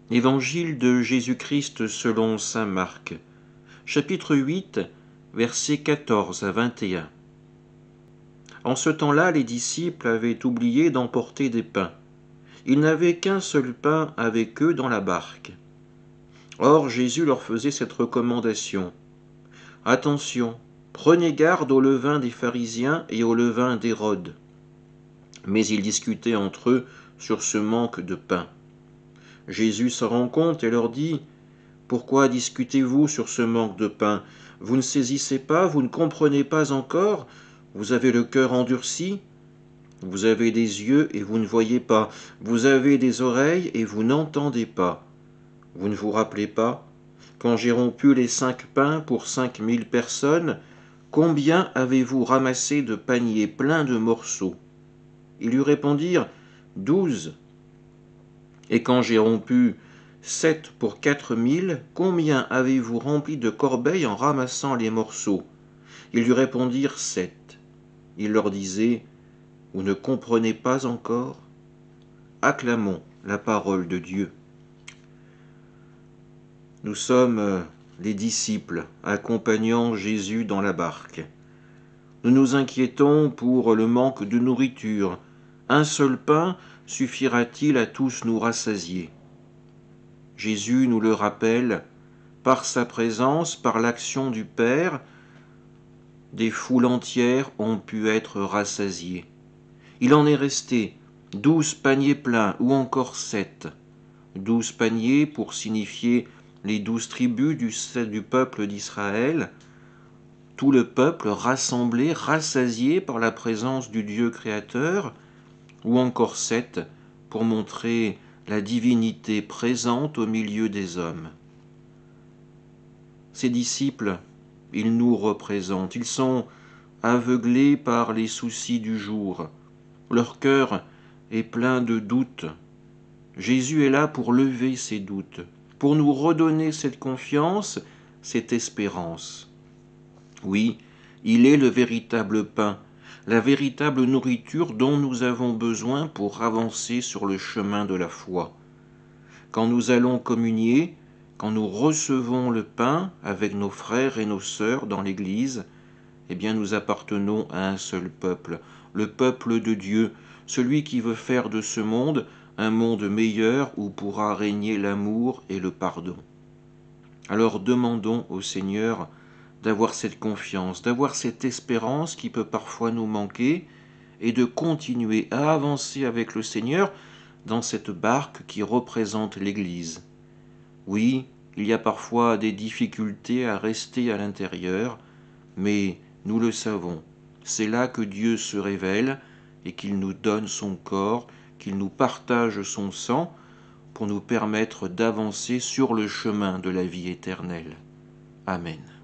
Évangile de Jésus-Christ selon saint Marc, chapitre 8, versets 14 à 21. En ce temps-là, les disciples avaient oublié d'emporter des pains. Ils n'avaient qu'un seul pain avec eux dans la barque. Or Jésus leur faisait cette recommandation. Attention, prenez garde au levain des pharisiens et au levain d'Hérode. Mais ils discutaient entre eux sur ce manque de pain. Jésus s'en rend compte et leur dit « Pourquoi discutez-vous sur ce manque de pain? Vous ne saisissez pas, vous ne comprenez pas encore? Vous avez le cœur endurci? Vous avez des yeux et vous ne voyez pas, vous avez des oreilles et vous n'entendez pas. Vous ne vous rappelez pas? Quand j'ai rompu les 5 pains pour 5000 personnes, combien avez-vous ramassé de paniers pleins de morceaux? Ils lui répondirent, 12. Et quand j'ai rompu 7 pour 4000, combien avez-vous rempli de corbeilles en ramassant les morceaux? Ils lui répondirent, 7. Il leur disait, vous ne comprenez pas encore? Acclamons la parole de Dieu. Nous sommes les disciples accompagnant Jésus dans la barque. Nous nous inquiétons pour le manque de nourriture. Un seul pain suffira-t-il à tous nous rassasier? Jésus nous le rappelle, par sa présence, par l'action du Père, des foules entières ont pu être rassasiées. Il en est resté 12 paniers pleins ou encore 7. 12 paniers pour signifier les 12 tribus du peuple d'Israël, tout le peuple rassemblé, rassasié par la présence du Dieu créateur, ou encore 7 pour montrer la divinité présente au milieu des hommes. Ces disciples, ils nous représentent, ils sont aveuglés par les soucis du jour, leur cœur est plein de doutes. Jésus est là pour lever ces doutes, pour nous redonner cette confiance, cette espérance. Oui, il est le véritable pain, la véritable nourriture dont nous avons besoin pour avancer sur le chemin de la foi. Quand nous allons communier, quand nous recevons le pain avec nos frères et nos sœurs dans l'Église, eh bien nous appartenons à un seul peuple, le peuple de Dieu, celui qui veut faire de ce monde un monde meilleur où pourra régner l'amour et le pardon. Alors demandons au Seigneur d'avoir cette confiance, d'avoir cette espérance qui peut parfois nous manquer et de continuer à avancer avec le Seigneur dans cette barque qui représente l'Église. Oui, il y a parfois des difficultés à rester à l'intérieur, mais nous le savons, c'est là que Dieu se révèle et qu'il nous donne son corps, qu'il nous partage son sang pour nous permettre d'avancer sur le chemin de la vie éternelle. Amen.